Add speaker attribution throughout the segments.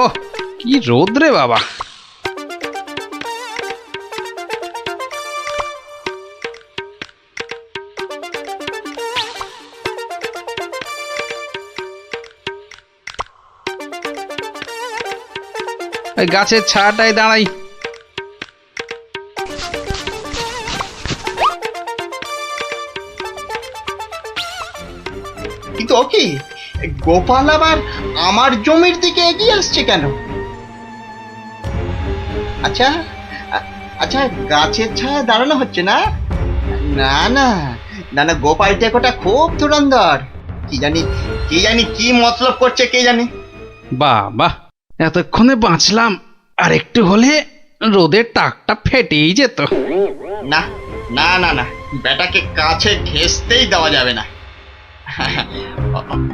Speaker 1: ওহ, কি রোদ রে বাবা। ওই গাছের ছায়াটায় দাঁড়াই।
Speaker 2: কিন্তু ও কি, গোপাল আবার আমার জমির দিকে এগিয়ে আসছে কেন? আচ্ছা, আচ্ছা, গাছের ছায়া দাঁড়ানো হচ্ছে না? না না না না, গোপাল টেকোটা খুব ধুরন্ধর। কি জানি কি জানি কি মতলব করছে, কে জানি।
Speaker 1: বাহ বাহ, এতক্ষণে বাঁচলাম। আর একটু হলে রোদের টাকটা ফেটেই যেত।
Speaker 2: না না না না, বেটাকে কাছে ঘেঁষতেই দেওয়া যাবে না।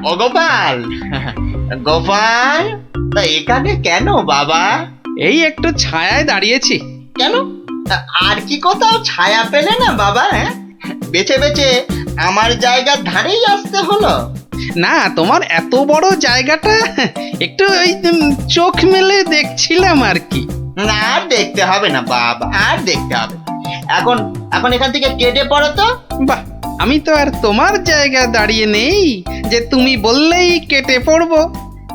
Speaker 2: ও গোপাল, গোপাল, তা এখানে কেন বাবা?
Speaker 1: এই একটু ছায়ায় দাঁড়িয়েছি।
Speaker 2: কেন, আর কি কোথাও ছায়া পেলে না বাবা? হ্যাঁ, বেছে বেছে আমার জায়গার ধারেই আসতে হলো।
Speaker 1: না, তোমার এত বড় জায়গাটা একটু ওই চোখ মেলে দেখছিলাম আর কি।
Speaker 2: না, আর দেখতে হবে না বাবা, আর দেখতে হবে না। এখন এখন এখান থেকে কেটে পড়ো তো।
Speaker 1: বাহ, আমি তো আর তোমার জায়গায় দাঁড়িয়ে নেই যে তুমি বললেই কেটে পড়বো।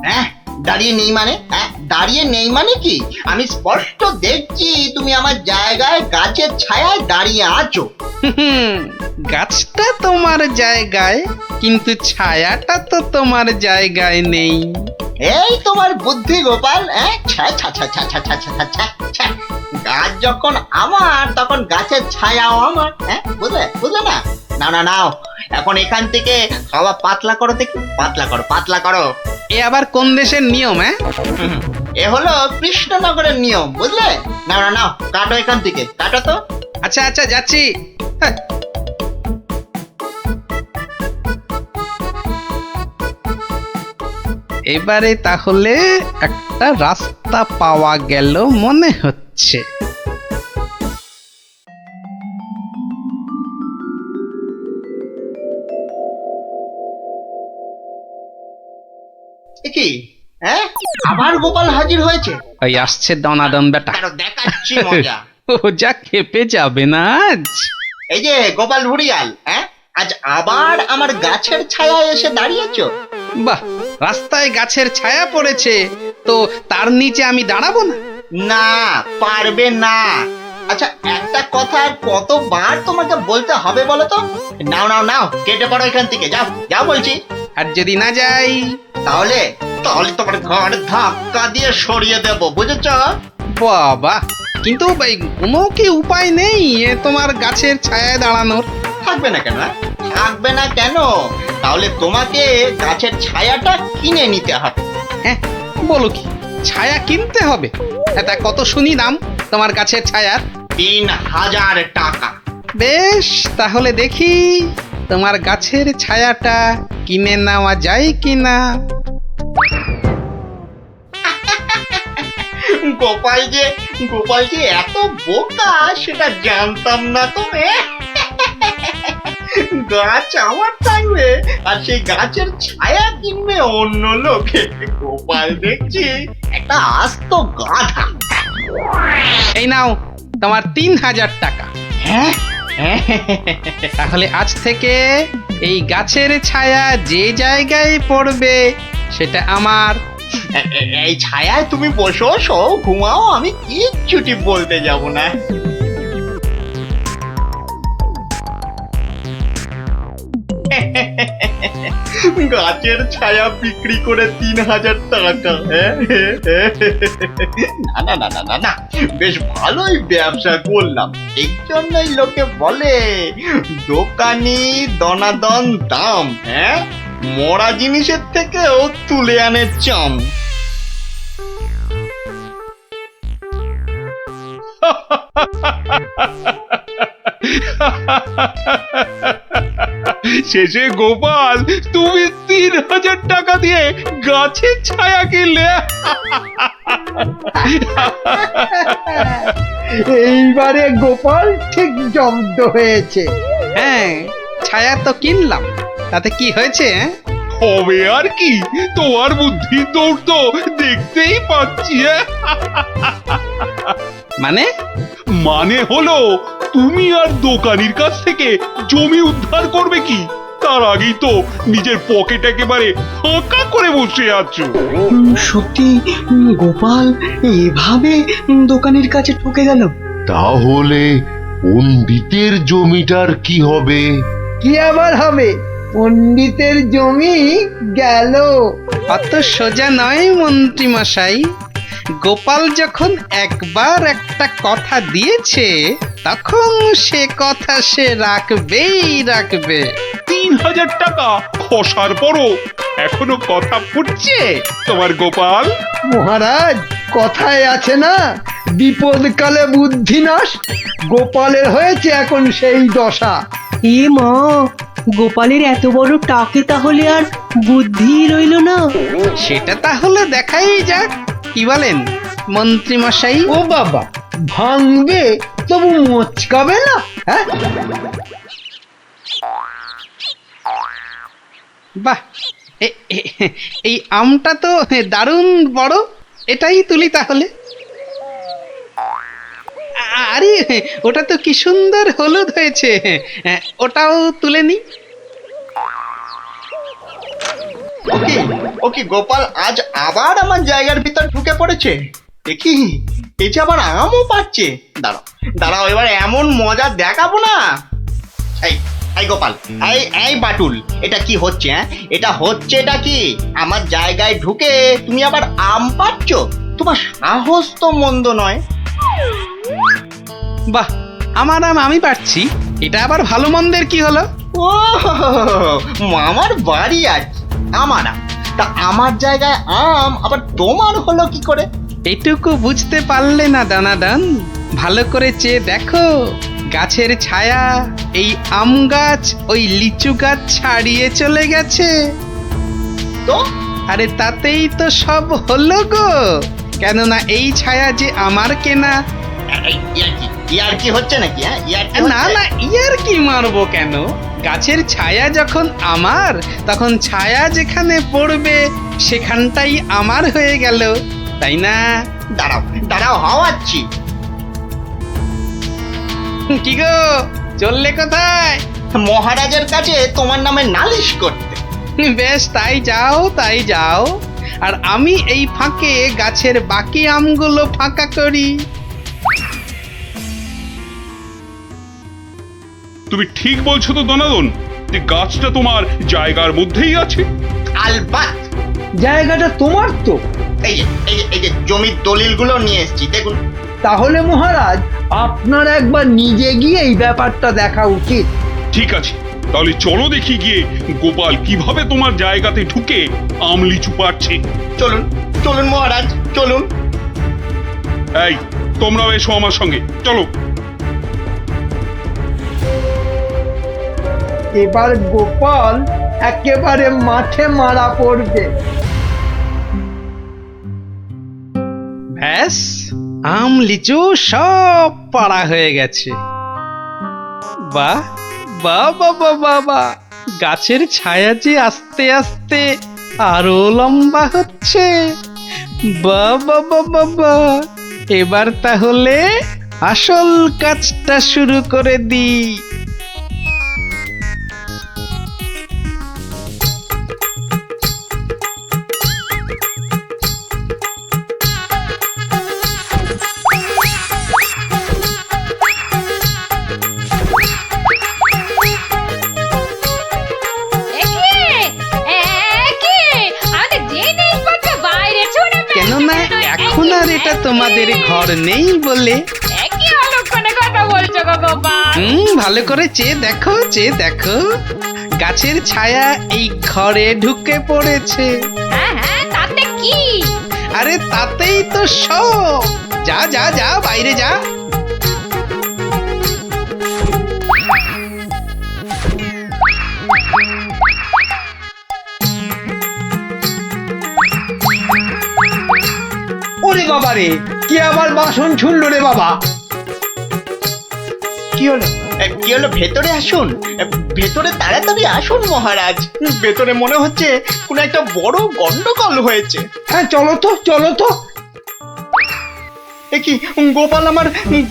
Speaker 2: হ্যাঁ, দাঁড়িয়ে নেই মানে? হ্যাঁ, দাঁড়িয়ে নেই মানে কি? আমি স্পষ্ট দেখছি তুমি আমার জায়গায় গাছের ছায়ায় দাঁড়িয়ে আছো।
Speaker 1: হুম, গাছটা তোমার জায়গায়, কিন্তু ছায়াটা তো তোমার জায়গায় নেই।
Speaker 2: এই তোমার বুদ্ধি গোপাল। হ্যাঁ, ছ্যা ছ্যা ছ্যা ছ্যা ছ্যা ছ্যা ছ্যা ছ্যা ছ্যা। গাছ যখন আমার, তখন গাছের ছায়াও আমার। হ্যাঁ, বুঝলে বুঝলে না? না না, নাও এখন এখান থেকে হাওয়া পাতলা করো দেখি, পাতলা করো, পাতলা করো।
Speaker 1: এ আবার কোন দেশের নিয়ম? হ্যাঁ,
Speaker 2: এ হলো কৃষ্ণনগরের নিয়ম, বুঝলে? না না, নাও কাটো এখান থেকে, কাটো তো।
Speaker 1: আচ্ছা আচ্ছা, যাচ্ছি। হ্যাঁ। এবারে তাহলে একটা রাস্তা পাওয়া গেল মনে হচ্ছে।
Speaker 2: এ কি? হ্যাঁ, আবার গোপাল হাজির হয়েছে।
Speaker 1: ওই আসছে দনাদন বেটা।
Speaker 2: তারও দেখাচ্ছি মজা।
Speaker 1: ও যা খেপে যাবে না আজ।
Speaker 2: এই যে গোপাল ভুড়িয়াল, হ্যাঁ, আজ আবার আমার গাছের ছায়ায় এসে দাঁড়িয়েছো।
Speaker 1: বাহ, রাস্তায় গাছের ছায়া পড়েছে, তো তার নিচে আমি দাঁড়াবো না?
Speaker 2: না, পারবে না। আচ্ছা, একটা কথা আর কতবার তোমাকে বলতে হবে বলো তো? নাও নাও নাও, কেটে পড়ো এখান থেকে, যাও যাও বলছি।
Speaker 1: আর যদি না যাই?
Speaker 2: তাহলে তাহলে তোমার ঘর ধাক্কা দিয়ে সরিয়ে দেবো, বুঝেছ?
Speaker 1: বাবা, কিন্তু কোনো কি উপায় নেই এ তোমার গাছের ছায়ায় দাঁড়ানোর?
Speaker 2: থাকবে না কেন? থাকবে না কেন? তাহলে তোমাকে গাছের ছায়াটা কিনে নিতে হবে।
Speaker 1: হ্যাঁ, বলো কি, ছায়া কিনতে হবে? তা কত শুনি দাম তোমার গাছের ছায়ার?
Speaker 2: 3000 টাকা।
Speaker 1: বেশ, তাহলে দেখি তোমার গাছের ছায়াটা কিনে নেওয়া যায় কিনা।
Speaker 2: গোপাল যে এত বোকা সেটা জানতাম না তো। গাছ আমার থাকবে আর সেই গাছের ছায়া কিনবে অন্য লোকে। গোপাল দেখছি একটা আস্ত গাধা।
Speaker 1: এই নাও তোমার 3000 টাকা।
Speaker 2: হ্যাঁ,
Speaker 1: তাহলে আজ থেকে এই গাছের ছায়া যে জায়গায় পড়বে সেটা আমার।
Speaker 2: এই ছায়ায় তুমি বসো, শো, ঘুমাও, আমি কিচ্ছুটি বলতে যাব না। গাছের ছায়া বিক্রি করে 3000 টাকা। না না না না না না, বেশ ভালোই ব্যবসা করলাম। এই জন্যই লোকে বলে দোকানি দনাদন দাম। হ্যাঁ, মরা জিনিসের থেকেও তুলে আনে চাম।
Speaker 3: শেষে গোপাল তুমি 3000 টাকা দিয়ে গাছের ছায়া কিনলে।
Speaker 4: এইবারে গোপাল ঠিক জব্দ হয়েছে।
Speaker 1: হ্যাঁ, ছায়া তো কিনলাম, তাতে কি হয়েছে?
Speaker 3: হবে আর কি, তোমার বুদ্ধির দৌড় তো দেখতেই পাচ্ছি।
Speaker 1: মানে
Speaker 3: মানে হলো তুমি আর দোকানির কাছ থেকে জমি উদ্ধার করবে কি, তার আগেই তো নিজের পকেট একেবারে ফাঁকা করে বসে আছো।
Speaker 5: সত্যি গোপাল এভাবে দোকানের কাছে ঠকে গেল?
Speaker 6: তাহলে পণ্ডিতের জমিটার কি হবে?
Speaker 4: কি আবার হবে? পণ্ডিতের জমি গেল।
Speaker 1: অত সোজা নয় মন্ত্রী মশাই। গোপাল যখন একবার একটা কথা দিয়েছে তখন সে কথা সে রাখবেই রাখবে।
Speaker 3: 3000 টাকা খসার পরও এখনো কথা ফুটছে তোমার গোপাল।
Speaker 4: মহারাজ, কথায় আছে না, বিপদকালে বুদ্ধি নাশ। গোপালের হয়েছে এখন সেই দশা।
Speaker 7: এ মা, গোপালের এত বড় টাকে তাহলে আর বুদ্ধি রইল না।
Speaker 1: সেটা তাহলে দেখাই যাক, কি বলেন মন্ত্রী মশাই?
Speaker 4: ও বাবা, ভাঙবে তবু মচকাবে না? হ্যাঁ,
Speaker 1: বাহ, এই আমটা তো দারুণ বড়, এটাই তুলি তাহলে। আরে ওটা তো কি সুন্দর হলুদ হয়েছে, ওটাও তুলে নি।
Speaker 2: ওকে ওকে, গোপাল আজ আবার আমার জায়গার ভিতর ঢুকে পড়েছে। দেখি এই যে আবার আমও পাচ্ছে। দাঁড়াও দাঁড়াও, এবার এমন মজা দেখাবো না। এই এই গোপাল, এই বাটুল, এটা কি হচ্ছে? এটা কি আমার জায়গায় ঢুকে তুমি আবার আম পাচ্ছ? তোমার সাহস তো মন্দ নয়।
Speaker 1: বাহ, আমার আম আমি পাচ্ছি, এটা আবার ভালো মন্দের কি হলো?
Speaker 2: ও, আমার বাড়ি আছে, আমার আম, তা আমার জায়গায় আম আবার তোমার হলো কি করে?
Speaker 1: এটুকু বুঝতে পারলে না দানাদান? ভালো করে চেয়ে দেখো, গাছের ছায়া এই আম গাছ ওই লিচু গাছ ছাড়িয়ে চলে গেছে।
Speaker 2: তো
Speaker 1: আরে তাতেই তো সব হলো গো, কেননা এই ছায়া যে আমার কেনা।
Speaker 2: ইয়ার কি হচ্ছে নাকি?
Speaker 1: না না, ইয়ার কি মারবো কেন? গাছের ছায়া যখন আমার, তখন ছায়া যেখানে পড়বে সেখানটাই আমার হয়ে গেল, তাই না?
Speaker 2: দাঁড়াও দাঁড়াও, হাওয়াচ্ছি।
Speaker 1: কি গো, চললে কোথায়?
Speaker 2: মহারাজের কাছে তোমার নামে নালিশ করতে।
Speaker 1: বেশ, তাই যাও তাই যাও, আর আমি এই ফাঁকে গাছের বাকি আমগুলো ফাঁকা করি।
Speaker 3: তুমি ঠিক বলছো তো দনাদন, যে গাছটা তোমার জায়গার মধ্যেই আছে?
Speaker 2: আলবাত।
Speaker 4: জায়গাটা তোমার তো।
Speaker 2: এই যে জমির দলিলগুলো নিয়ে এসেছি, দেখুন।
Speaker 4: তাহলে মহারাজ, আপনার একবার নিজে গিয়ে এই ব্যাপারটা দেখা উচিত।
Speaker 3: ঠিক আছে, তাহলে চলো দেখি গিয়ে গোপাল কিভাবে তোমার জায়গাতে ঢুকে আম লিচু পাচ্ছে।
Speaker 2: চলুন চলুন মহারাজ, চলুন।
Speaker 3: এই, তোমরাও এসো আমার সঙ্গে, চলো।
Speaker 4: এবার গোপাল একেবারে মাঠে মারা পড়বে।
Speaker 1: ব্যাস, আম লিচু সব পাড়া হয়ে গেছে। বাহ বাহ বাবা বাবা, গাছের ছায়া যে আস্তে আস্তে আরো লম্বা হচ্ছে। বাবা বাবা, এবার তাহলে আসল কাজটা শুরু করে দিই। কেননা এখন আর এটা তোমাদের ঘর নেই বলে। ভালো করে চেয়ে দেখো, চেয়ে দেখো, গাছের ছায়া এই ঘরে ঢুকে পড়েছে। আরে তাতেই তো সব। যা যা যা, বাইরে যা।
Speaker 4: ওরে বাবা রে, কি আবার বাসন ছুড়লো রে বাবা?
Speaker 2: কি হলো? কি হলো? ভেতরে আসুন, ভেতরে তাড়াতাড়ি আসুন মহারাজ, ভেতরে মনে হচ্ছে কোনো একটা বড় গন্ডগোল হয়েছে।
Speaker 4: হ্যাঁ চলো তো
Speaker 2: এ কি, গোপাল আমার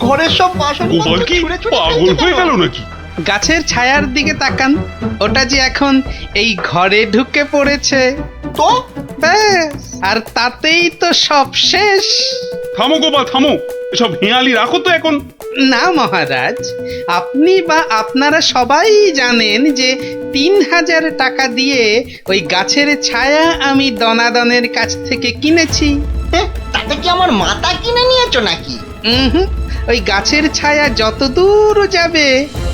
Speaker 2: ঘরের সব বাসন
Speaker 3: গোপাল কি পাগল হয়ে গেল নাকি?
Speaker 1: গাছের ছায়ার দিকে তাকান, ওটা যে এখন এই ঘরে ঢুকে পড়েছে।
Speaker 2: তো
Speaker 1: ব্যাস, আর তাতেই তো সব শেষ।
Speaker 3: থামো গোপাল থামো, এসব হেঁয়ালি রাখো তো এখন।
Speaker 1: না মহারাজ, আপনি বা আপনারা সবাই জানেন যে 3000 টাকা দিয়ে ওই গাছের ছায়া আমি দনাদনের কাছ থেকে কিনেছি।
Speaker 2: তাতে কি আমার মাথা কিনে নিয়েছো নাকি?
Speaker 1: হুম, ওই গাছের ছায়া যত দূর যাবে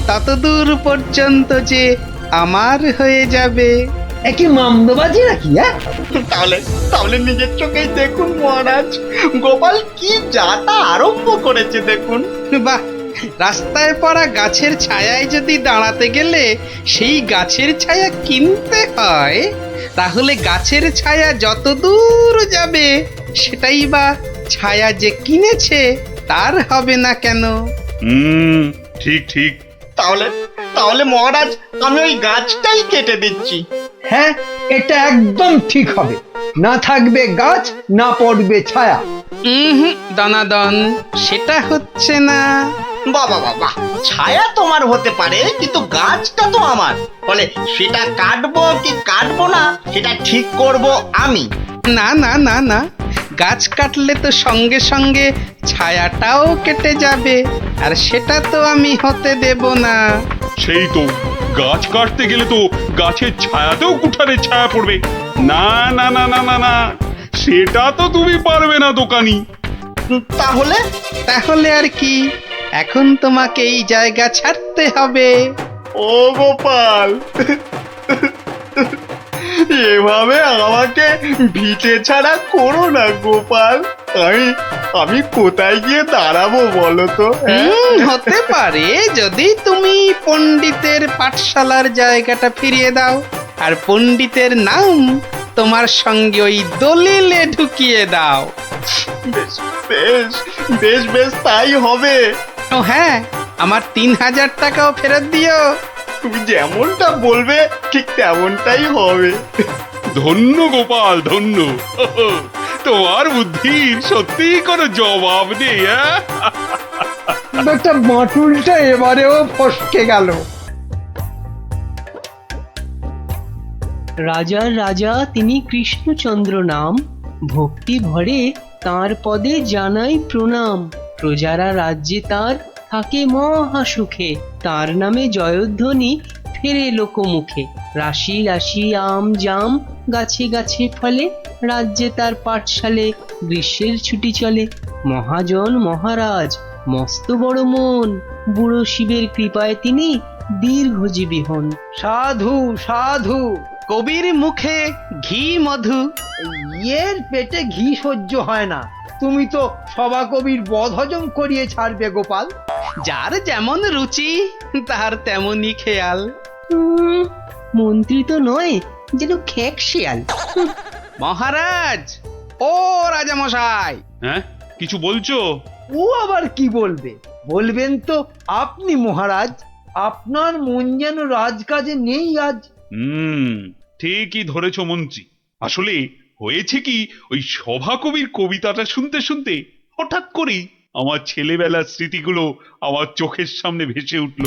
Speaker 1: তত দূর পর্যন্ত যে আমার হয়ে যাবে।
Speaker 4: একই মামদোবাজি নাকি? হ্যাঁ
Speaker 2: তাহলে তাহলে নিজের চোখেই দেখুন মহারাজ, গোপাল কি যাতা আরম্ভ করেছে দেখুন।
Speaker 1: বাহ, রাস্তায় পড়া গাছের ছায়ায় যদি দাঁড়াতে গেলে সেই গাছের ছায়া কিনতে হয়, তাহলে গাছের ছায়া যত দূর যাবে সেটাই বা ছায়া যে কিনেছে তার হবে না কেন?
Speaker 3: ঠিক ঠিক।
Speaker 2: তাহলে তাহলে মহারাজ, আমি ওই গাছটাই কেটে দিচ্ছি।
Speaker 4: হ্যাঁ, এটা একদম ঠিক হবে। না থাকবে গাছ, না পড়বে ছায়া।
Speaker 1: দনাদন, সেটা হচ্ছে না।
Speaker 2: বাবা বাবা, ছায়া তোমার হতে পারে কিন্তু গাছটা তো আমার, ফলে সেটা কাটবো কি কাটবো না সেটা ঠিক করব আমি।
Speaker 1: না না না না, গাছ কাটলে তো সঙ্গে সঙ্গে ছায়াটাও কেটে যাবে, আর সেটা তো আমি হতে দেব না।
Speaker 3: সেই তো, গাছ কাটতে গেলে তো গাছের ছায়াতেও কুঠারের ছায়া পড়বে। না না না না না না, সেটা তো তুমি পারবে না দোকানি।
Speaker 2: তাহলে
Speaker 1: তাহলে আর কি, এখন তোমাকে এই জায়গা ছাড়তে হবে।
Speaker 2: ও গোপাল, এভাবে আমাকে ভিটে ছাড়া করো না গোপাল। আমি কোথায় গিয়ে দাঁড়াবো বলো তো?
Speaker 1: হতে পারে যদি তুমি পণ্ডিতের পাঠশালার জায়গাটা ফিরিয়ে দাও, আর পণ্ডিতের নাম তোমার সঙ্গে ওই দলিলে ঢুকিয়ে দাও।
Speaker 2: বেশ বেশ বেশ বেশ, তাই হবে।
Speaker 1: ও হ্যাঁ, আমার 3000 টাকাও ফেরত দিও।
Speaker 2: তুমি যেমনটা বলবে ঠিক তেমনটাই হবে।
Speaker 3: ধন্য গোপাল ধন্য, তোমার বুদ্ধির সত্যি কোনো জবাব নেই।
Speaker 4: একটা বাঁটুলটা এবারেও ফসকে গেল।
Speaker 7: রাজার রাজা তিনি কৃষ্ণচন্দ্র নাম, ভক্তি ভরে তাঁর পদে জানাই প্রণাম। প্রজারা রাজ্যে তার থাকে মহা সুখে, তার নামে জয়ধ্বনি ফেরে লোকমুখে। রাশি রাশি আম জাম গাছে গাছে ফলে, রাজ্যে তার পাঠশালে গ্রীষ্মের ছুটি চলে। মহাজন মহারাজ মস্ত বড় মন, বুড়ো শিবের কৃপায় তিনি দীর্ঘজীবী হন।
Speaker 4: সাধু সাধু,
Speaker 1: কবির মুখে ঘি মধু।
Speaker 4: ইয়ের পেটে ঘি সহ্য হয় না। তুমি তো সভা কবির বদ হজম করিয়ে ছাড়বে গোপাল।
Speaker 1: যার যেমন রুচি তার তেমনই খেয়াল।
Speaker 7: মন্ত্রী তো নয়, যেন খেক শিয়াল।
Speaker 1: মহারাজ, ও রাজামশাই।
Speaker 3: হ্যাঁ, কিছু বলছো?
Speaker 4: ও আবার কি বলবে? বলবেন তো আপনি মহারাজ। আপনার মন যেন রাজকাজে নেই আজ।
Speaker 3: ঠিকই ধরেছো মন্ত্রী। আসলে হয়েছে কি, ওই সভাকবির কবিতাটা শুনতে শুনতে হঠাৎ করেই আমার ছেলেবেলার স্মৃতিগুলো আমার চোখের সামনে ভেসে উঠল।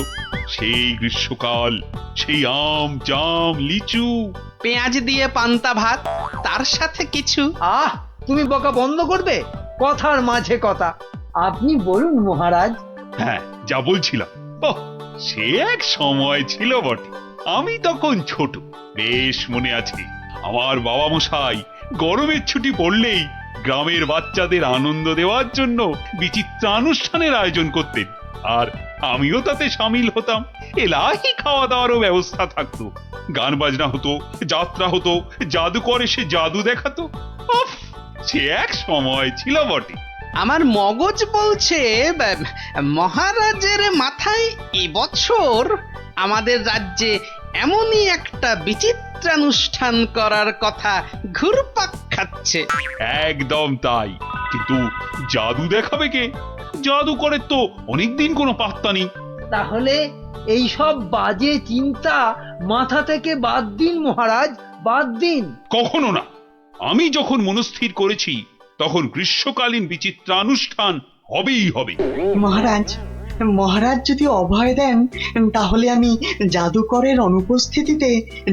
Speaker 3: সেই গ্রীষ্মকাল, সেই আম জাম লিচু,
Speaker 1: পেঁয়াজ দিয়ে পান্তা ভাত, তার সাথে কিছু।
Speaker 4: আহ, তুমি বকা বন্ধ করবে? কথার মাঝে কথা। আপনি বলুন মহারাজ।
Speaker 3: হ্যাঁ, যা বলছিলাম, ওহ, সে এক সময় ছিল বটে। আমি তখন ছোট, বেশ মনে আছে। আমার বাবা মশাই গরমের ছুটি পড়লেই গ্রামের বাচ্চাদের আনন্দ দেওয়ার জন্য বিচিত্র অনুষ্ঠানের আয়োজন করতেন, আর আমিও তাতে সামিল হতাম। এলাহি খাওয়া দাওয়ারও ব্যবস্থা থাকতো, গান বাজনা হতো, যাত্রা হতো, জাদুকর এসে জাদু দেখাতো। উফ, সে এক সময় ছিল বটে।
Speaker 1: আমার মগজ বলছে মহারাজের মাথায় এবছর আমাদের রাজ্যে এমনই একটা বিচিত্রানুষ্ঠান করার কথা ঘুরপাক খাচ্ছে।
Speaker 3: একদম তাই, কিন্তু জাদু দেখাবে কে? জাদুকরের তো অনেকদিন কোনো পাত্তা নেই।
Speaker 4: তাহলে এই সব বাজে চিন্তা মাথা থেকে বাদ দিন মহারাজ, বাদ দিন।
Speaker 3: কখনো না। আমি যখন মনস্থির করেছি তখন গ্রীষ্মকালীন বিচিত্রানুষ্ঠান হবেই হবে।
Speaker 5: মহারাজ, মহারাজ যদি অভয় দেন তাহলে আমি জাদুকরের অনুপস্থিতিতে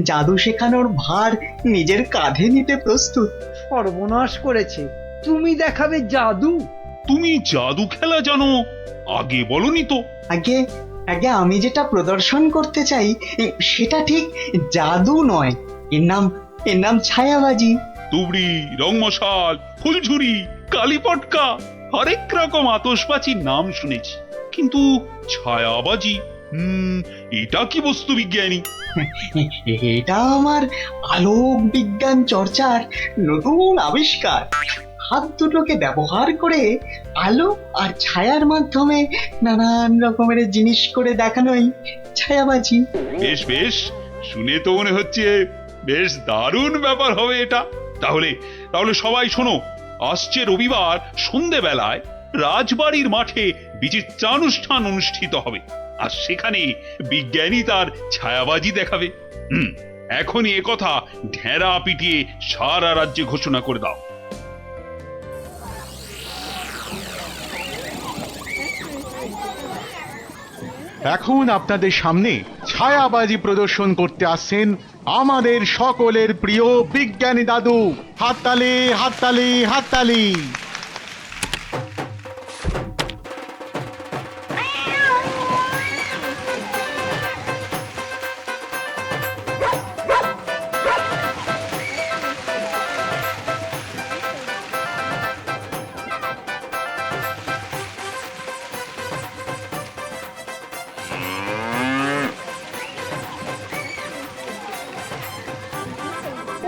Speaker 5: জাদু শেখানোর ভার নিজের কাঁধে নিতে প্রস্তুত।
Speaker 4: সর্বনাশ করেছে, তুমি দেখাবে জাদু?
Speaker 3: তুমি জাদু খেলা জানো? আগে বলনি তো।
Speaker 5: আগে আগে আমি যেটা প্রদর্শন করতে চাই সেটা ঠিক জাদু নয়, এর নাম ছায়াবাজি।
Speaker 3: তুবড়ি, রংমশাল, ফুলঝুরি, কালীপটকা, হরেক রকম আতশবাজির নাম শুনেছি, কিন্তু ছায়াবাজি এটা কি বস্তু বিজ্ঞানী?
Speaker 5: এটা আমার আলোক বিজ্ঞান চর্চার নতুন আবিষ্কার। হাত দুটোকে ব্যবহার করে আলো আর ছায়ার মাধ্যমে নানান রকমের জিনিস করে দেখানোই ছায়াবাজি।
Speaker 3: বেশ বেশ, শুনে তো মনে হচ্ছে বেশ দারুণ ব্যাপার হবে এটা। তাহলে তাহলে সবাই শোনো, আসছে রবিবার সন্ধেবেলায় রাজবাড়ির মাঠে বিচিত্রানুষ্ঠান অনুষ্ঠিত হবে, আর সেখানে বিজ্ঞানী তার ছায়াবাজি দেখাবে। এখনই এ কথা ঢেরা পিটিয়ে সারা রাজ্যে ঘোষণা করে দাও।
Speaker 8: এখন আপনাদের সামনে ছায়াবাজি প্রদর্শন করতে আসছেন আমাদের সকলের প্রিয় বিজ্ঞানী দাদু। হাততালি, হাততালি, হাততালি।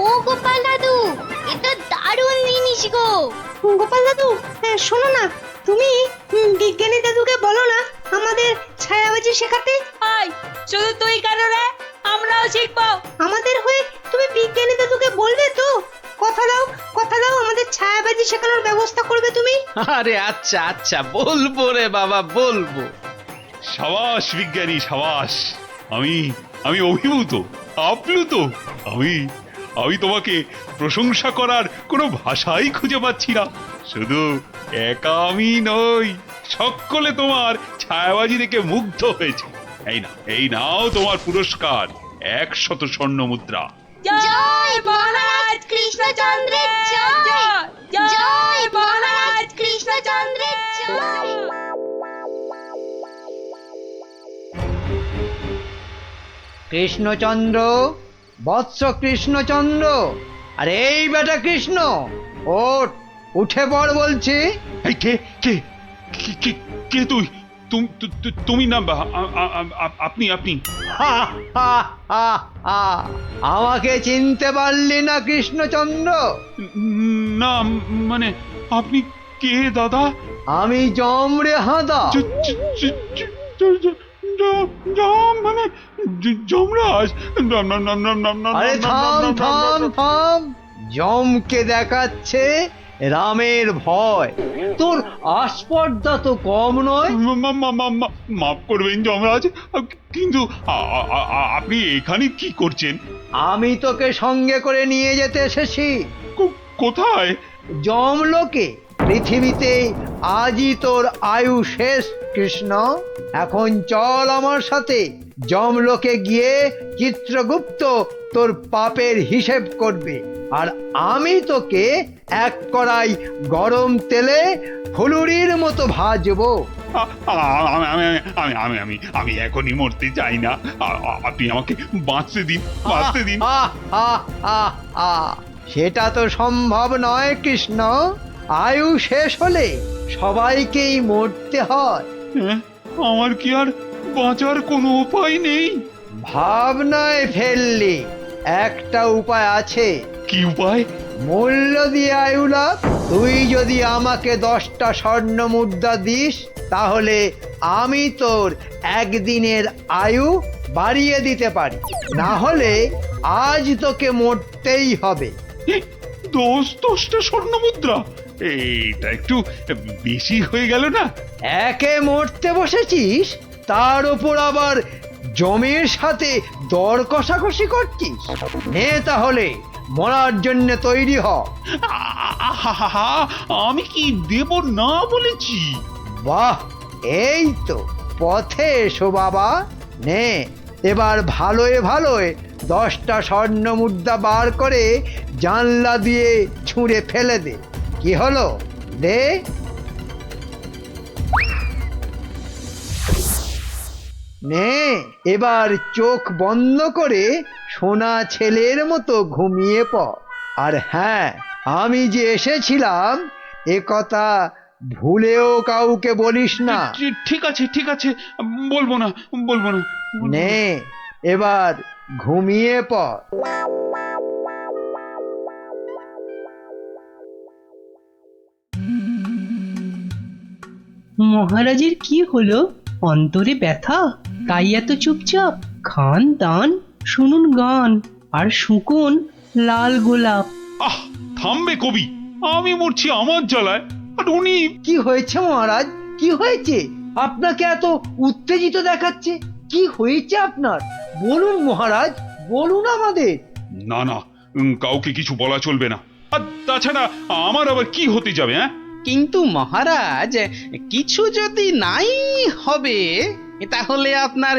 Speaker 9: ও গোপাল দাদু, এটা দারুণ জিনিস গো।
Speaker 10: গোপাল দাদু, শোনো না, তুমি বিজ্ঞানী দাদুকে বলো না আমাদের ছায়াবাজি শেখাতে।
Speaker 9: আয়, শুধু তুই কেন রে? আমরাও শিখবো।
Speaker 10: আমাদের হয়ে তুমি বিজ্ঞানী দাদুকে বলবে তো? কথা দাও, কথা দাও, আমাদের ছায়াবাজি শেখানোর ব্যবস্থা করবে তুমি।
Speaker 1: আরে আচ্ছা আচ্ছা, বলবো রে বাবা, বলবো।
Speaker 3: সাবাস বিজ্ঞানী, সাবাস। আমি আমি অভিভূত, আপ্লুত। আমি তোমাকে প্রশংসা করার কোনো ভাষাই খুঁজে পাচ্ছি না। শুধু একা আমি নই, সকলে তোমার ছায়াবাজি দেখে মুগ্ধ হয়েছে। এই নাও তোমার পুরস্কার, 100 স্বর্ণ মুদ্রা।
Speaker 9: জয় মহারাজ কৃষ্ণচন্দ্রের জয়, জয় মহারাজ কৃষ্ণচন্দ্রের জয়।
Speaker 4: কৃষ্ণচন্দ্র, বৎস কৃষ্ণচন্দ্র, আরে এই বেটা কৃষ্ণ, ওঠ, উঠে পড় বলছি।
Speaker 3: এই কে কে কে কে তুই? তুমি না, আপনি আপনি
Speaker 4: হা, হা, হা, হা। আমাকে চিনতে পারলি না কৃষ্ণচন্দ্র?
Speaker 3: না, মানে আপনি কে দাদা?
Speaker 4: আমি যম রে হাঁদা।
Speaker 3: মানে যমরাজ।
Speaker 4: আরে থাম থাম থাম, যমকে দেখাচ্ছে রামের ভয়, তোর আস্পর্ধা তো কম নয়।
Speaker 3: মাফ করবেন যমরাজ, কিন্তু আপনি এখানে কি করছেন?
Speaker 4: আমি তোকে সঙ্গে করে নিয়ে যেতে এসেছি।
Speaker 3: কোথায়?
Speaker 4: যমলোকে। পৃথিবীতে আজই তোর আয়ু শেষ কৃষ্ণ। এখন চল আমার সাথে, যমলোকে গিয়ে চিত্রগুপ্ত তোর পাপের হিসেব করবে, আর আমি তোকে এক কড়াই গরম তেলে ফুলুরির মতো ভাজবো।
Speaker 3: আমি এখনই মরতে চাই না, আপনি আমাকে বাঁচতে দিন, বাঁচতে দিন।
Speaker 4: সেটা তো সম্ভব নয় কৃষ্ণ, আয়ু শেষ হলে সবাইকেই মরতে হয়।
Speaker 3: আমার কি আর বাঁচার কোনো উপায় নেই?
Speaker 4: ভাবনায় ফেললি, একটা উপায় আছে।
Speaker 3: কি উপায়?
Speaker 4: মূল্য দিয়ে আয়ু লাভ। তুই যদি আমাকে 10টা স্বর্ণ মুদ্রা দিস, তাহলে আমি তোর একদিনের আয়ু বাড়িয়ে দিতে পারি, না হলে আজ তোকে মরতেই হবে।
Speaker 3: 10টা স্বর্ণ মুদ্রা? এইটা একটু বেশি হয়ে গেল না?
Speaker 4: একে মরতে বসেছিস, তার উপর আবার জমির সাথে দর কষাকষি করছিস? নে তাহলে মরার জন্য তৈরি হ।
Speaker 3: আহা, আমি কি দেব না বলেছি?
Speaker 4: বাহ, এই তো পথে এসো বাবা। নে এবার ভালোয় ভালোয় 10টা স্বর্ণ মুদ্রা বার করে জানলা দিয়ে ছুঁড়ে ফেলে দে। কি হলো? দে। নে এবার চোখ বন্ধ করে সোনা ছেলের মতো ঘুমিয়ে পড়। আর হ্যাঁ, আমি যে এসেছিলাম এ কথা ভুলেও কাউকে বলিস না।
Speaker 3: ঠিক আছে, বলবো না।
Speaker 4: নে এবার ঘুমিয়ে পড়।
Speaker 7: মহারাজের কি হলো? অন্তরে ব্যথা, তাই এত চুপচাপ? খান দান, শুনুন গান, আর শুকুন লাল গোলাপ।
Speaker 3: আহ, থামবে কবি, আমি মরছি আমার জ্বালায়, আর উনি।
Speaker 4: কি হয়েছে মহারাজ? কি হয়েছে? আপনাকে এত উত্তেজিত দেখাচ্ছে। কি হয়েছে আপনার? বলুন মহারাজ, বলুন আমাদের।
Speaker 3: না, কাউকে কিছু বলা চলবে না। আর তাছাড়া আমার আবার কি হতে যাবে?
Speaker 1: কিন্তু মহারাজ, কিছু যদি নাই হবে তাহলে আপনার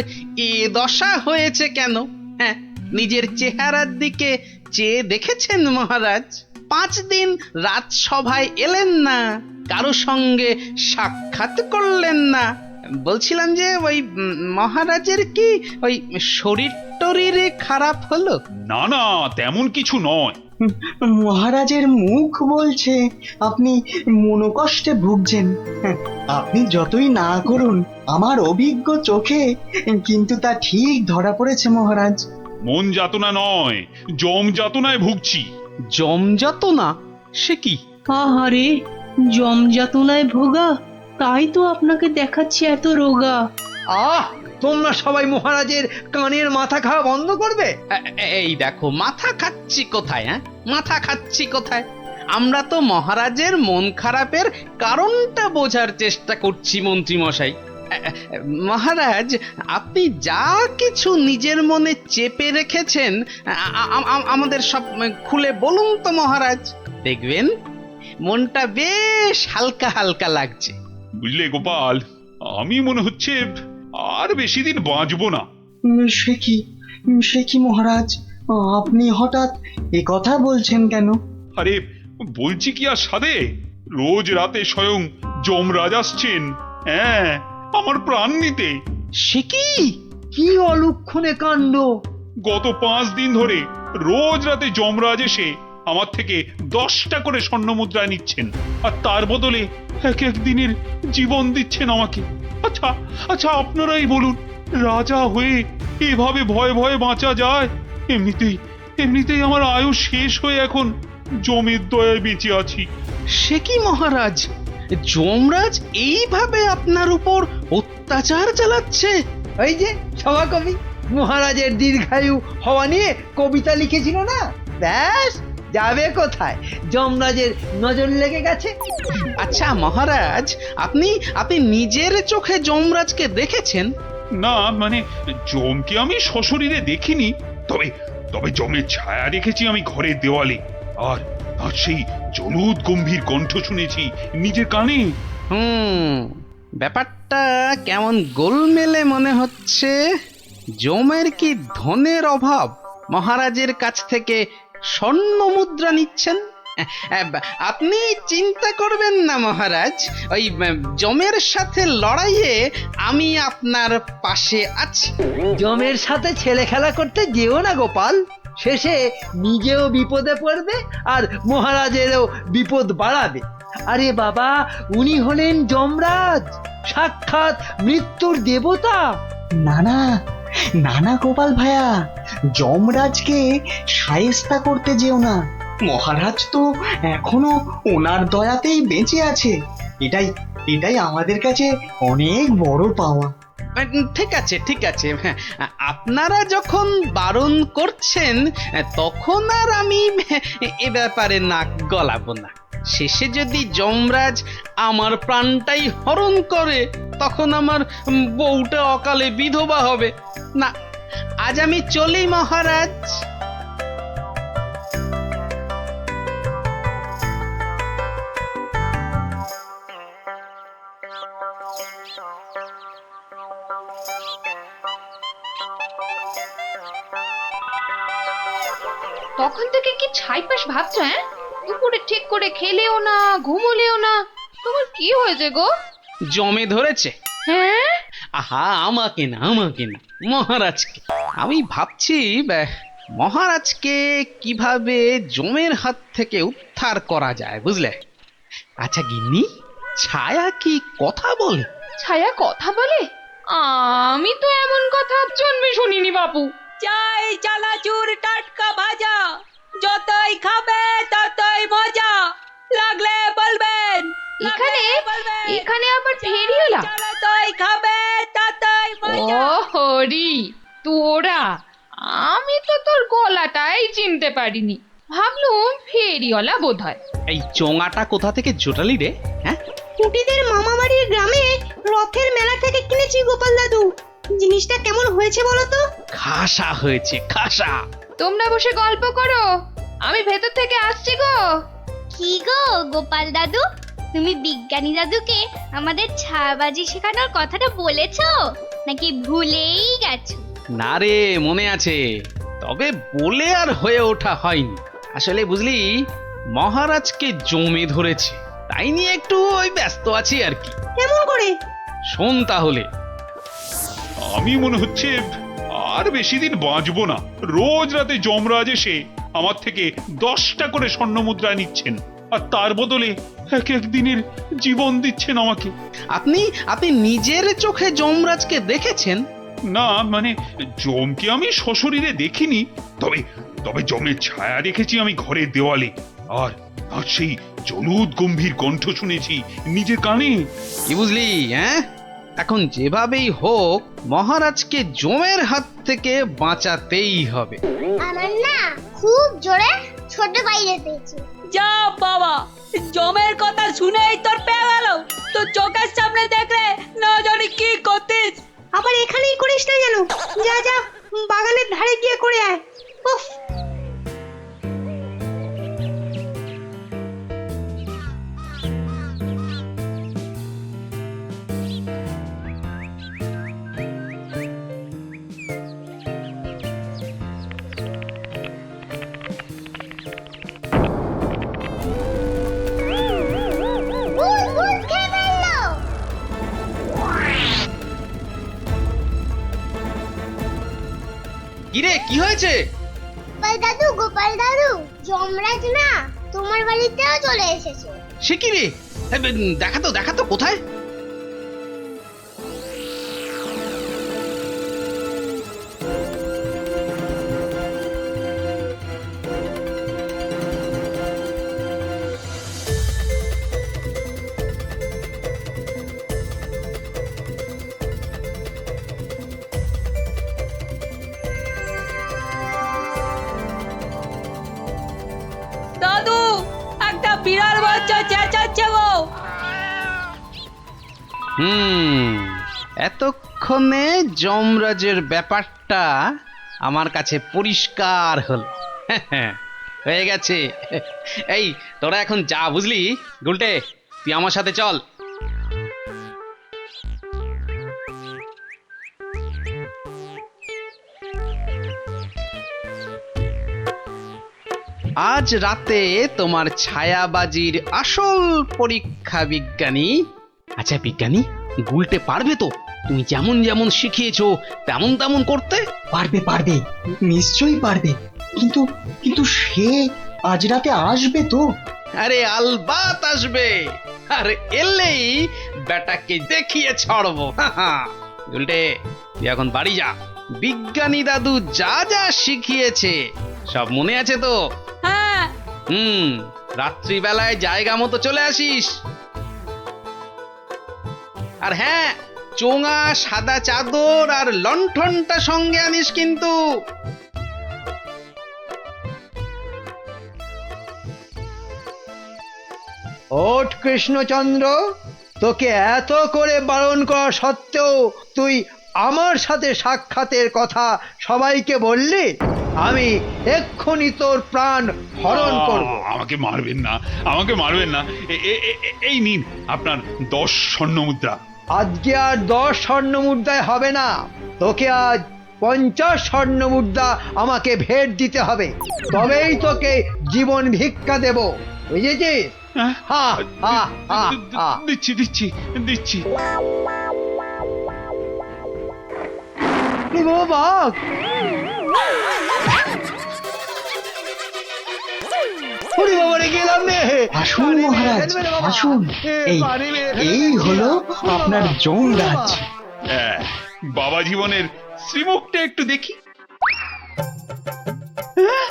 Speaker 1: এ দশা হয়েছে কেন? হ্যাঁ, নিজের চেহারার দিকে চেয়ে দেখেছেন মহারাজ? 5 দিন রাজসভায় এলেন না, কারো সঙ্গে সাক্ষাৎ করলেন না। বলছিলাম যে ওই মহারাজের কি ওই শরীর টরীরে খারাপ হলো?
Speaker 3: না, তেমন কিছু নয়।
Speaker 5: মহারাজের মুখ বলছে আপনি মনোকষ্টে ভুগছেন। আপনি যতই না করুন, আমার অভিজ্ঞ চোখে কিন্তু তা ঠিক ধরা পড়েছে মহারাজ।
Speaker 3: মন যাতনা নয়, জম যাতনায় ভুগছি।
Speaker 1: জমযাতনা? সে কি?
Speaker 7: আহারে, জমযাতনায় ভোগা, তাই তো আপনাকে দেখাচ্ছে এত রোগা।
Speaker 4: আহ, তোমরা সবাই মহারাজের কানের মাথা খাওয়া বন্ধ করবে?
Speaker 1: এই দেখো, মাথা খাচ্ছি কোথায়? মাথা খাচ্ছি কোথায়? আমরা তো মহারাজের মন খারাপের কারণটা বোঝার চেষ্টা করছি মন্ত্রী মশাই। মহারাজ, আপনি যা কিছু নিজের মনে চেপে রেখেছেন আমাদের সব খুলে বলুন তো মহারাজ। দেখবেন মনটা বেশ হালকা হালকা লাগছে।
Speaker 3: বুঝলে গোপাল, আমি মনে হচ্ছে আর বেশি দিন বাঁচবো না।
Speaker 5: সে কি মহারাজ, আপনি হঠাৎ এ কথা বলছেন কেন?
Speaker 3: আরে বলছি কি আর সাধে, রোজ রাতে স্বয়ং যমরাজ আসছেন, হ্যাঁ, আমার প্রাণ নিতে।
Speaker 1: সে কি?
Speaker 4: কি অলক্ষণে কাণ্ড!
Speaker 3: গত 5 দিন ধরে রোজ রাতে যমরাজ এসে আমার থেকে 10টা করে স্বর্ণ মুদ্রা নিচ্ছেন, আর তার বদলে এক দিনের জীবন দিচ্ছেন আমাকে। আচ্ছা, আপনারাই বলুন, রাজা হয়ে এভাবে ভয়ে ভয়ে বাঁচা যায়? এমনিতেই আমার আয়ু শেষ হয়ে এখন জমের দয়ায় বেঁচে আছি।
Speaker 1: সে কি মহারাজ, যমরাজ এইভাবে আপনার উপর অত্যাচার চালাচ্ছে?
Speaker 4: ওই যে সভাকবি মহারাজের দীর্ঘায়ু হওয়া নিয়ে কবিতা লিখেছিল না, ব্যাস যাবে কোথায়, যমরাজের নজর লেগে গেছে।
Speaker 1: আচ্ছা মহারাজ, আপনি নিজের চোখে যমরাজকে দেখেছেন?
Speaker 3: না, মানে জমকে আমি সশরীরে দেখিনি, তবে জমের ছায়া দেখেছি আমি ঘরের দেওয়ালে, আর সেই জলুদ গম্ভীর কণ্ঠ শুনেছি নিজের কানে।
Speaker 1: ব্যাপারটা কেমন গোলমেলে মনে হচ্ছে। জমের কি ধনের অভাব মহারাজের কাছ থেকে স্বর্ণ মুদ্রা নিচ্ছেন? আপনি চিন্তা করবেন না মহারাজ, ওই জমের সাথে লড়াইয়ে আমি আপনার পাশে আছি।
Speaker 4: জমের সাথে ছেলে খেলা করতে যেও না গোপাল, শেষে নিজেও বিপদে পড়বে আর মহারাজেরও বিপদ বাড়াবে। আরে বাবা, উনি হলেন যমরাজ, সাক্ষাৎ মৃত্যুর দেবতা।
Speaker 5: না গোপাল ভাইয়া, যমরাজকে শায়েস্তা করতে যেও না। মহারাজ তো এখনো ওনার দয়াতেই বেঁচে আছে। এটাই আমাদের কাছে অনেক বড় পাওয়া।
Speaker 1: ঠিক আছে, হ্যাঁ, আপনারা যখন বারণ করছেন তখন আর আমি এ ব্যাপারে নাক গলাবো না। শেষে যদি যমরাজ আমার প্রাণটাই হরণ করে তখন আমার বউটা অকালে বিধবা হবে। না, আজ আমি চলি মহারাজ।
Speaker 11: তখন থেকে কি ছাইপাশ ভাবছো? হ্যাঁ, দুপুরে ঠিক করে খেলেও না, ঘুমোলেও না, তোমার কি হয়েছে গো?
Speaker 1: জমে ধরেছে।
Speaker 11: হ্যাঁ,
Speaker 1: আহা, আমাকে না, আমাকে না, মহারাজকে। আমি ভাবছি মহারাজকে কিভাবে জমের হাত থেকে উদ্ধার করা যায়, বুঝলে? আচ্ছা গিন্নি, ছায়া কি কথা বলে?
Speaker 11: ছায়া কথা বলে? আমি তো এমন কথা জন্মে শুনিনি বাপু।
Speaker 12: চাই চানাচুর টাটকা ভাজা, যতই খাবে ততই মজা, লাগলে বলবেন।
Speaker 11: এখানে আবার ফেরিওলা?
Speaker 12: যতই খাবে ততই মজা।
Speaker 11: ও হরি, তোরা! আমি তো তোর গলাটাই চিনতে পারিনি, ভাবলুম ফেরিওয়ালা বোধহয়।
Speaker 1: এই চোঙাটা কোথা থেকে জোটালি রে? হ্যাঁ,
Speaker 10: কুটিদের মামা বাড়ির গ্রামে রথের মেলা থেকে কিনেছি গোপাল দাদু। জিনিসটা কেমন হয়েছে বলো তো?
Speaker 1: খাসা হয়েছে, খাসা।
Speaker 11: তোমরা বসে গল্প করো, আমি ভেতর থেকে আসছি গো।
Speaker 9: কি গো গোপাল দাদু, তুমি বিজ্ঞানী দাদুকে আমাদের ছায়াবাজি শেখানোর কথাটা বলেছো নাকি ভুলেই গেছো?
Speaker 1: না রে, মনে আছে, তবে বলে আর হয়ে ওঠা হয়নি। আসলে বুঝলি, মহারাজকে জমে ধরেছে, তাই নিয়ে একটু ওই ব্যস্ত আছি আর কি।
Speaker 10: কেমন করে?
Speaker 1: শোন তাহলে।
Speaker 3: আমি মনে হচ্ছে আর বেশি দিন বাঁচবো না। রোজ রাতে যমরাজ এসে আমার থেকে 10টা করে স্বর্ণ মুদ্রা নিচ্ছেন, আর তার বদলে এক এক দিনের জীবন দিচ্ছেন আমাকে।
Speaker 1: আপনি নিজের চোখে যমরাজকে দেখেছেন?
Speaker 3: না, মানে যমকে আমি সশরীরে দেখিনি, তবে তবে যমের ছায়া দেখেছি আমি ঘরের দেওয়ালে, আর আর সেই জলুদ গম্ভীর কণ্ঠ শুনেছি নিজের কানে।
Speaker 1: কি বুঝলি? হ্যাঁ, এখন যেভাবেই হোক মহারাজকে জমের হাত থেকে বাঁচাতেই হবে।
Speaker 9: আমার না খুব জোরে ছোট বাইরে পেয়েছে।
Speaker 12: যা বাবা, জমের কথা শুনেই তোর পেয়ে গেল। তো চোখের সামনে দেখলে না জানি কি করতিস।
Speaker 10: আবার এখানেই করিস না যেন। যা যা, বাগানের ধারে গিয়ে করে আয়। উফ,
Speaker 1: কিরে, কি হয়েছে?
Speaker 9: গোপাল দাদু, যমরাজ না তোমার বাড়িতেও চলে এসেছে।
Speaker 1: সে কি রে? দেখা তো কোথায়?
Speaker 12: দাদু, একটা বিড়াল বাচ্চা চেঁচাচ্ছে গো।
Speaker 1: এতক্ষণে যমরাজের ব্যাপারটা আমার কাছে পরিষ্কার হলো। হয়ে গেছে। এই তোরা এখন যা, বুঝলি? গুলটে, তুই আমার সাথে চল। আজ রাতে তোমার ছায়াবাজির আসল পরীক্ষা বিজ্ঞানী। আচ্ছা বিজ্ঞানী, গুলটে পারবে তো তুমি যেমন যেমন শিখিয়েছো তেমন তেমন করতে?
Speaker 5: পারবে পারবে, নিশ্চয়ই পারবে। কিন্তু কিন্তু সে আজ রাতে আসবে তো?
Speaker 1: আরে আলবাত আসবে, আর এলেই বেটাকে দেখিয়ে ছাড়বো। গুলটে, তুই এখন বাড়ি যা। বিজ্ঞানী দাদু যা যা শিখিয়েছে সব মনে আছে তো?
Speaker 12: হ্যাঁ।
Speaker 1: রাত্রিবেলায় জায়গা মতো চলে আসিস। আর হ্যাঁ, চোঙা, সাদা চাদর আর লণ্ঠনটা সঙ্গে আনিস কিন্তু।
Speaker 4: ওঠ কৃষ্ণচন্দ্র, তোকে এত করে বারণ করা সত্ত্বেও তুই আমার সাথে সাক্ষাতের কথা সবাইকে বললি। আমি এক্ষুনি তোর প্রাণ হরণ করব।
Speaker 3: আমাকে মারবেন না, আমাকে মারবেন না। এই নিন আপনার 10 স্বর্ণ মুদ্রা।
Speaker 4: আজকে আর 10 স্বর্ণ মুদ্রায় হবে না, তোকে আজ 50 স্বর্ণ মুদ্রা আমাকে ভেট দিতে হবে, তবেই তোকে জীবন ভিক্ষা দেব, বুঝেছিস?
Speaker 3: হ্যাঁ?
Speaker 4: হা হা হা হা।
Speaker 3: দিচ্ছি দিচ্ছি দিচ্ছি।
Speaker 4: এ বাবা, ওরে বাবা রে, গেলাম রে।
Speaker 5: আসুন মহারাজ, আসুন। এই হলো আপনার যমরাজ।
Speaker 3: বাবা জীবনের শ্রীমুখটা একটু দেখি।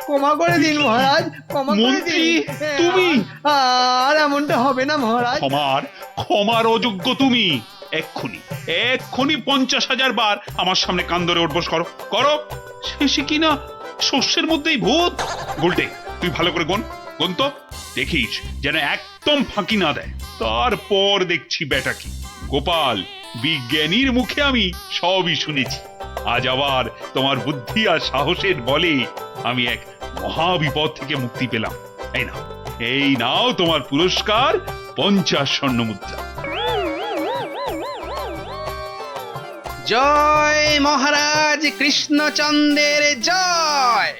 Speaker 4: ক্ষমা করে দিন মহারাজ, ক্ষমা করে
Speaker 3: মন্ত্রী,
Speaker 4: দিন।
Speaker 3: তুমি?
Speaker 4: আর এমনটা হবে না মহারাজ।
Speaker 3: ক্ষমার অযোগ্য তুমি। এক্ষুনি 50,000 বার আমার সামনে কান ধরে উঠবোস করো করো। শেষে কিনা শস্যের মধ্যেই ভূত। গোলটে, তুই ভালো করে গুন তো, দেখিস যেন একদম ফাঁকি না দেয়। তারপর দেখছি বেটা কি। গোপাল, বিজ্ঞানীর মুখে আমি সবই শুনেছি। আজ আবার তোমার বুদ্ধি আর সাহসের বলে আমি এক মহাবিপদ থেকে মুক্তি পেলাম। এই নাও তোমার পুরস্কার, 50 স্বর্ণ মুদ্রা।
Speaker 1: জয় মহারাজ কৃষ্ণচন্দ্রের জয়।